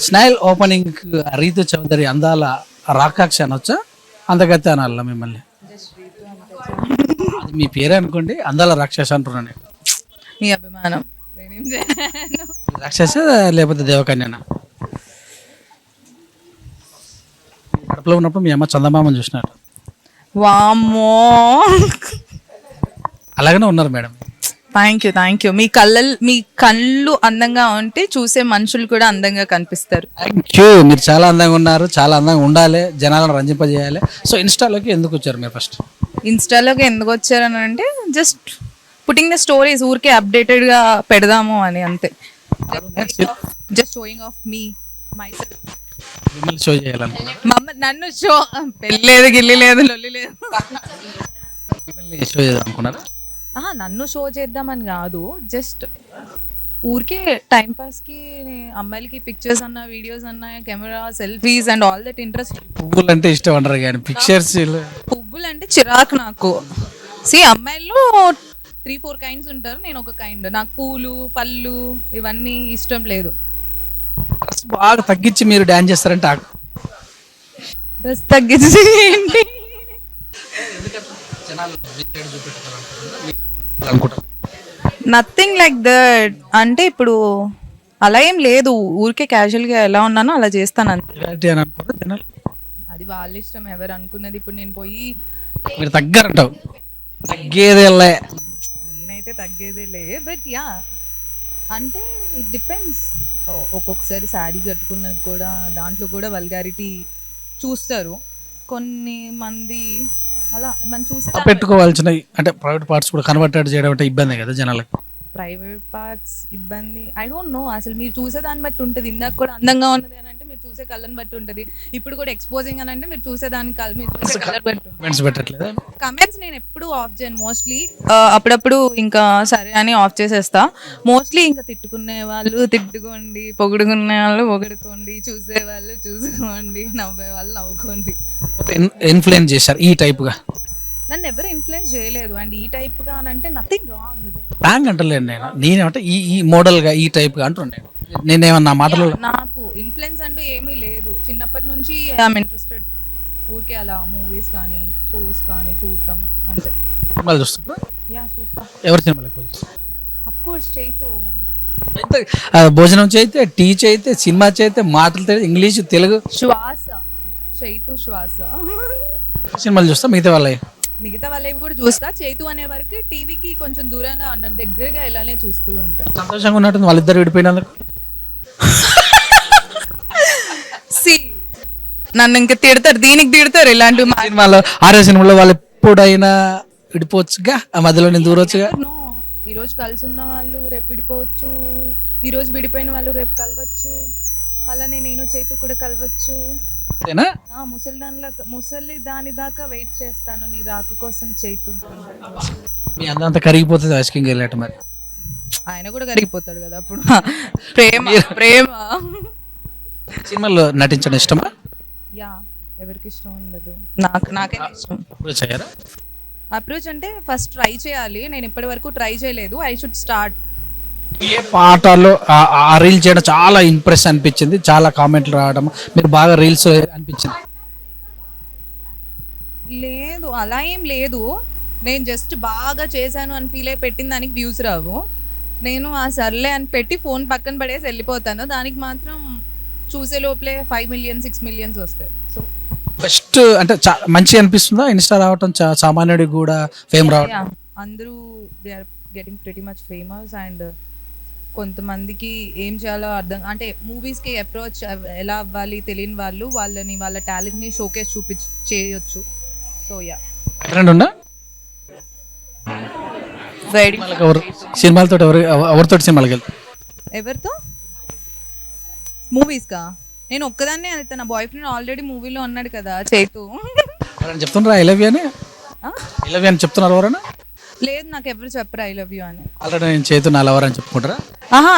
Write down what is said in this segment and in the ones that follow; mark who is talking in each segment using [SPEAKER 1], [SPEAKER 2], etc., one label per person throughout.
[SPEAKER 1] Smile opening Ritu Chowdary అందాల రాకాక్ష అనొచ్చా, అందగత్తే అనాల మిమ్మల్ని? అది మీ పేరే అనుకోండి, అందాల రాక్షస అంటున్నాను నేను.
[SPEAKER 2] మీ అభిమానం, నేనేం చేయను.
[SPEAKER 1] రాక్షస లేకపోతే దేవకన్యనా? కడుపులో ఉన్నప్పుడు మీ అమ్మ చందమామని చూసినారు,
[SPEAKER 2] వామ్మో,
[SPEAKER 1] అలాగనే ఉన్నారు మేడం.
[SPEAKER 2] Thank you. మీ కళ్ళు అందంగా ఉంటే చూసే మనుషులు కూడా అందంగా కనిపిస్తారు.
[SPEAKER 1] Thank you. మీరు చాలా అందంగా ఉన్నారు, చాలా అందంగా ఉండాలి, జనాలను రంజింపజేయాలి. సో ఇన్స్టాలోకి ఎందుకు వచ్చారు మీరు ఫస్ట్?
[SPEAKER 2] ఇన్స్టాలోకి ఎందుకు వచ్చారని అంటే జస్ట్ పుట్టింగ్ ద స్టోరీస్, ఊరికే అప్డేటెడ్ గా పెడదాము అని, అంతే. Just showing of my self.
[SPEAKER 1] మిమ్మల్ని షో చేయాలనుకున్నారు,
[SPEAKER 2] నన్ను షో, పెళ్ళి గిల్లి లేదు, లొల్లి లేదు.
[SPEAKER 1] మిమ్మల్ని షో చేయాలనుకున్నారు.
[SPEAKER 2] నన్ను షో చేద్దామని కాదు, జస్ట్ ఊరికే టైం పాస్ కి అమ్మాయిలకి పిక్చర్స్ అన్నా, వీడియోస్ అన్నా, camera, selfies and all that interest.
[SPEAKER 1] పువ్వులు అంటే ఇష్టం అంటారు కానీ పిక్చర్స్.
[SPEAKER 2] పువ్వులు అంటే చిరాకు నాకు. అమ్మాయిల్లో 3-4 కైండ్స్ ఉంటారు, నేను ఒక కైండ్. నాకు పూలు, పళ్ళు ఇవన్నీ ఇష్టం లేదు.
[SPEAKER 1] బాగా తగ్గించి మీరు డాన్స్ చేస్తారంటే
[SPEAKER 2] డ్రెస్ తగ్గించి ఏంటి? Nothing like that. అంటే ఇప్పుడు అలా ఏం లేదు, ఊరికే క్యాజువల్ గా ఎలా ఉన్నానో అలా చేస్తాను అంతే. అది వాళ్ళ ఇష్టం, ఎవరు అనుకున్నది. ఇప్పుడు నేను పోయి
[SPEAKER 1] మీరు తగ్గారంటావు, తగ్గేదే
[SPEAKER 2] నేనైతే తగ్గేదే లే. బట్ యా, అంటే ఇట్ డిపెండ్స్. ఒక్కొక్కసారి శారీ కట్టుకున్నది కూడా, దాంట్లో కూడా వల్గారిటీ చూస్తారు కొన్ని మంది. అలా మనం చూసి
[SPEAKER 1] పెట్టుకోవాల్సిన అంటే ప్రైవేట్ పార్ట్స్ కూడా కన్వర్టెడ్ చేయడం అంటే ఇబ్బంది కదా జనాలకు.
[SPEAKER 2] ప్రైవేట్ పార్ట్స్ ఇబ్బంది, ఐ డోంట్ నో. అసలు మీరు చూసే దాన్ని బట్టి ఉంటుంది. ఇందాక కూడా అందంగా ఉన్నది అని అంటే మీరు చూసే కళ్ళని బట్టి ఉంటుంది. ఇప్పుడు కూడా ఎక్స్పోజింగ్ అని అంటే మీరు చూసే దానికి మీరు చూసే కలర్ బట్టి
[SPEAKER 1] పెట్టట్లేదు.
[SPEAKER 2] కమెంట్స్ నేను ఎప్పుడు ఆఫ్ చేయను మోస్ట్లీ. అప్పుడప్పుడు ఇంకా సరే అని ఆఫ్ చేసేస్తా. మోస్ట్లీ ఇంకా తిట్టుకునే వాళ్ళు తిట్టుకోండి, పొగుడుకునే వాళ్ళు పొగుడుకోండి, చూసే వాళ్ళు చూసుకోండి, నవ్వే వాళ్ళు నవ్వుకోండి.
[SPEAKER 1] ఇన్ఫ్లుయెన్స్ చేశారు ఈ టైప్ గా?
[SPEAKER 2] నన్ను ఎవరు ఇన్ఫ్లుయెన్స్ చేయలేదు. అండ్ ఈ టైప్ గా అంటే నథింగ్ రాంగ్.
[SPEAKER 1] రాంగ్ అంటలేను నేనేమంటే ఈ మోడల్ గా ఈ టైప్ గా అంటుండే. నేనేమన్నా మాటలు,
[SPEAKER 2] నాకు ఇన్ఫ్లుయెన్స్ అంటూ ఏమీ లేదు. చిన్నప్పటి నుంచి ఐఎమ్ ఇంట్రెస్టెడ్. ఊరికే అలా మూవీస్ కానీ, షోస్ కానీ చూడటం అంతే.
[SPEAKER 1] సినిమాలు చూస్తుంటా?
[SPEAKER 2] యా, చూస్తా.
[SPEAKER 1] ఎవరి సినిమాలు ఎక్కువ చూస్తా?
[SPEAKER 2] Of course Chaitu.
[SPEAKER 1] భోజనం చేయితే, టీ చేయితే, సినిమా చేయితే, మాటలు, ఇంగ్లీష్, తెలుగు,
[SPEAKER 2] శ్వాస. చైతు శ్వాస.
[SPEAKER 1] సినిమాలు చూస్తా.
[SPEAKER 2] మిగతా వాళ్ళవి కూడా చూస్తా. చైతు అనే వరకు టీవీకి కొంచెం దూరంగా ఉన్నాను, దగ్గరగా ఇలానే చూస్తూ ఉంటా.
[SPEAKER 1] సంతోషంగా ఉన్నట్టుంది వాళ్ళిద్దరు విడిపోయినందుకు.
[SPEAKER 2] నన్ను ఇంకా తిడతారు, దీనికి తిడతారు ఇలాంటి
[SPEAKER 1] సినిమాలో. ఆరే సినిమాలో వాళ్ళు ఎప్పుడైనా విడిపోవచ్చుగా, ఆ మధ్యలో నేను దూరొచ్చుగా.
[SPEAKER 2] ఈ రోజు కలిసి ఉన్న వాళ్ళు రేపు విడిపోవచ్చు, ఈ రోజు విడిపోయిన వాళ్ళు రేపు కలవచ్చు. అలానే నేను చైతు కూడా కలవచ్చు. ముసలి దాని దాకా వెయిట్ చేస్తాను నీ రాకు కోసం చైతు.
[SPEAKER 1] మీ అంతా కరిగిపోతుంది ఐస్ క్రీమ్ వెళ్ళట. మరి
[SPEAKER 2] ఆయన కూడా కరిగిపోతాడు కదా అప్పుడు. ప్రేమ ప్రేమ.
[SPEAKER 1] సినిమాలో నటించడం ఇష్టమా?
[SPEAKER 2] యా, ఎవరికి ఇష్టం ఉండదు. నాకే ఇష్టం. అప్రోచ్ అంటే ఫస్ట్ ట్రై చేయాలి. నేను ఇప్పటి వరకు ట్రై చేయలేదు. I should start.
[SPEAKER 1] ఏ పాటలో ఆ రీల్ చేయడం చాలా ఇంప్రెస్ అనిపించింది, చాలా కామెంట్లు రావడం, మీరు బాగా రీల్స్ అనిపించింది?
[SPEAKER 2] లేదు, అలా ఏం లేదు. నేను జస్ట్ బాగా చేశాను అని ఫీల్ అయి పెట్టిన దానికి వ్యూస్ రావు. నేను ఆ సర్లే అని పెట్టి ఫోన్ పక్కన పడేసి వెళ్ళిపోతాను. దానికి మాత్రం చూసే లోపలే 5 million 6 million వస్తాయి. సో
[SPEAKER 1] బెస్ట్ అంటే మంచిగా అనిపిస్తుందా ఇన్స్టా రావటం, సామాన్యుడికి కూడా ఫేమ్ రావడం?
[SPEAKER 2] అందరూ they are getting pretty much famous. And కొంతమందికి ఏం చేయాలో అర్థం, అంటే మూవీస్కి అప్రోచ్ ఎలా అవ్వాలి తెలియని వాళ్ళు వాళ్ళ టాలెంట్ని షోకేస్ చేయొచ్చు. So yeah.
[SPEAKER 1] సినిమాలతో ఎవరితో సినిమాలకి వెళ్తారు?
[SPEAKER 2] ఎవరితో? మూవీస్కా? నేను ఒక్కదాన్నే వెళ్తాను. నా బాయ్ ఫ్రెండ్ ఆల్రెడీ మూవీలో ఉన్నాడు కదా, చైతు.
[SPEAKER 1] చెప్తున్నారు ఐ లవ్ యూ అని చెప్తున్నారు ఎవరైనా?
[SPEAKER 2] లేదు, నాకు ఎవరు చెప్పరు ఐ లవ్ యూ అని.
[SPEAKER 1] ఆల్రెడీ నేను చైతు నా లవర్ అని చెప్పుకుంటారా?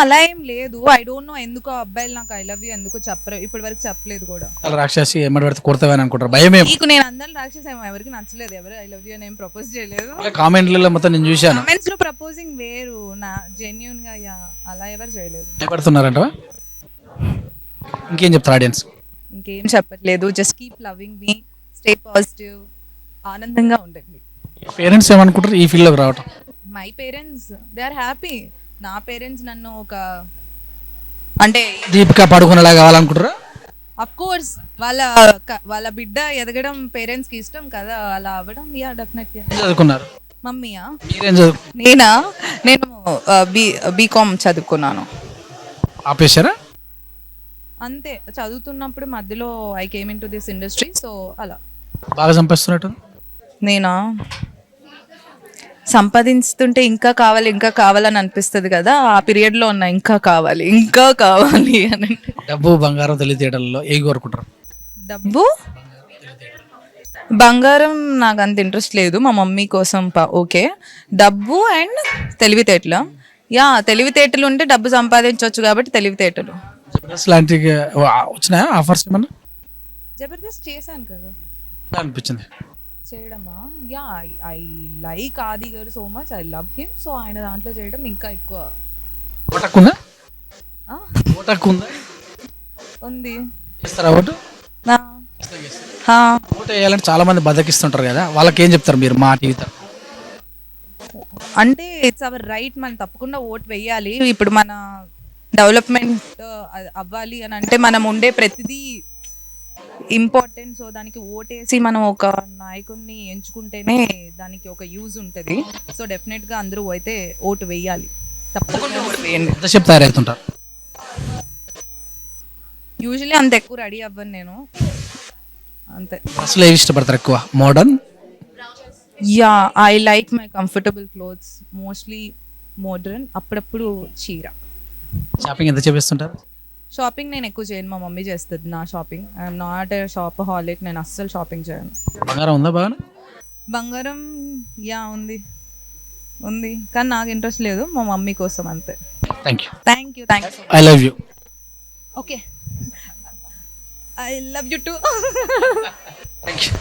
[SPEAKER 2] అలా ఏం లేదు. ఐ డోంట్ నో ఎందుకో అబ్బాయిలు నాకు ఐ లవ్ యూ ఎందుకో చెప్పరు, ఇప్పటి వరకు చెప్పలేదు కూడా.
[SPEAKER 1] రాక్షసి ఏమడి పెడితే కొడతావని అనుకుంటారు, భయమే.
[SPEAKER 2] నీకు నేను అందరూ రాక్షసి ఏమో, ఎవరికి నచ్చలేదు, ఎవరు ఐ లవ్ యూ అని ఏం ప్రపోజ్ చేయలేదు.
[SPEAKER 1] కామెంట్లలో మొత్తం నేను చూశాను.
[SPEAKER 2] కామెంట్స్ లో ప్రపోజింగ్ వేరు, నా జెన్యూన్ గా అలా ఎవరు చేయలేదు.
[SPEAKER 1] భయపడుతున్నారంట? ఇంకేం చెప్తారు ఆడియన్స్?
[SPEAKER 2] ఇంకేం చెప్పట్లేదు, just keep loving me, stay positive, ఆనందంగా ఉండండి.
[SPEAKER 1] పేరెంట్స్ ఏమనుకుంటారు ఈ ఫీల్డ్లోకి రావటం?
[SPEAKER 2] My parents they are happy. నా పేరెంట్స్ నన్ను ఒక అంటే
[SPEAKER 1] దీపిక పడుకునేలా కావాలనుకుంటారా?
[SPEAKER 2] అఫ్ కోర్స్ వాళ్ళ బిడ్డ ఎదగడం పేరెంట్స్ కి ఇష్టం కదా, అలా అవ్వడం యా డెఫినెట్లీ.
[SPEAKER 1] ఏం చదువుకున్నారు?
[SPEAKER 2] మమ్మీయా?
[SPEAKER 1] మీరేం చదువు
[SPEAKER 2] నేను బీకామ్ చదువుకున్నాను.
[SPEAKER 1] ఆపేశారా?
[SPEAKER 2] అంతే, చదువుతున్నప్పుడు మధ్యలో I came in to this industry, so అలా.
[SPEAKER 1] బాగా సంపాదిస్తున్నట్టు.
[SPEAKER 2] నేనా? సంపాదిస్తుంటే ఇంకా కావాలని అనిపిస్తుంది కదా, ఆ పీరియడ్ లో ఉన్న ఇంకా కావాలి అని.
[SPEAKER 1] డబ్బు బంగారం తెలివితేటలలో ఏవి కోరుకుంటారు?
[SPEAKER 2] డబ్బు బంగారం నాకు అంత ఇంట్రెస్ట్ లేదు, మా మమ్మీ కోసం ఓకే. డబ్బు అండ్ తెలివితేటలు, యా తెలివితేటలు ఉంటే డబ్బు సంపాదించవచ్చు కాబట్టి తెలివితేటలు.
[SPEAKER 1] జబర్దస్త్ లాంటి వచ్చినాయా ఆఫర్స్ ఏమన్నా?
[SPEAKER 2] జబర్దస్త్ చేశాను కదా.
[SPEAKER 1] ఎలా అనిపించింది
[SPEAKER 2] చేయడమా? యా ఐ లైక్ ఆది గారు so much, I love him, so ఆయన దాంట్లో చేయడం ఇంకా ఎక్కువ.
[SPEAKER 1] ఓటక్కుందా?
[SPEAKER 2] ఆ?
[SPEAKER 1] ఓటక్కుందా?
[SPEAKER 2] ఉంది.
[SPEAKER 1] చేస్తారా ఓటు?
[SPEAKER 2] ఆ. హా.
[SPEAKER 1] ఓటు వేయాలంటే చాలా మంది బద్దకిస్తుంటారు కదా, వాళ్ళకి ఏం చెప్తారు మీరు మా టీవీ తరఫున?
[SPEAKER 2] అంటే ఇట్స్ అవర్ రైట్, మనం తప్పకుండా ఓట్ వేయాలి. ఇప్పుడు మన డెవలప్మెంట్ అవ్వాలి అని అంటే మనం ఉండే ప్రతిదీ ఇంపార్టెంట్. సో దానికి ఓటేసి మనం ఒక నాయకుడిని ఎంచుకుంటేనే దానికి ఒక యూజ్ ఉంటుంది. సో డెఫినెట్ గా అందరూ అయితే ఓటు వేయాలి, తప్పకుండా ఓటు వేయండి.
[SPEAKER 1] ఎంతసేపు తయారవుతుంటారు?
[SPEAKER 2] యూజువల్లీ అంత ఎక్కువ రెడీ అవ్వను నేను, అంతే.
[SPEAKER 1] అసలు ఏవి ఇష్టపడతారు ఎక్కువ? Modern?
[SPEAKER 2] Yeah I like my comfortable clothes, mostly modern, అప్పుడప్పుడు చీర.
[SPEAKER 1] షాపింగ్ ఎంత చేపిస్తుంటారు?
[SPEAKER 2] షాపింగ్ నేను ఎక్కువ చేయను, మా మమ్మీ చేస్తుంది నా shopping. I'm not a shopaholic, నేను అస్సలు షాపింగ్ చేయను.
[SPEAKER 1] బంగారం ఉందా బాగా?
[SPEAKER 2] బంగారం యా ఉంది, కానీ నాకు ఇంట్రెస్ట్ లేదు, మా మమ్మీ కోసం అంతే.
[SPEAKER 1] Thank you. I love you.
[SPEAKER 2] Okay, I love you two.
[SPEAKER 1] Thank you.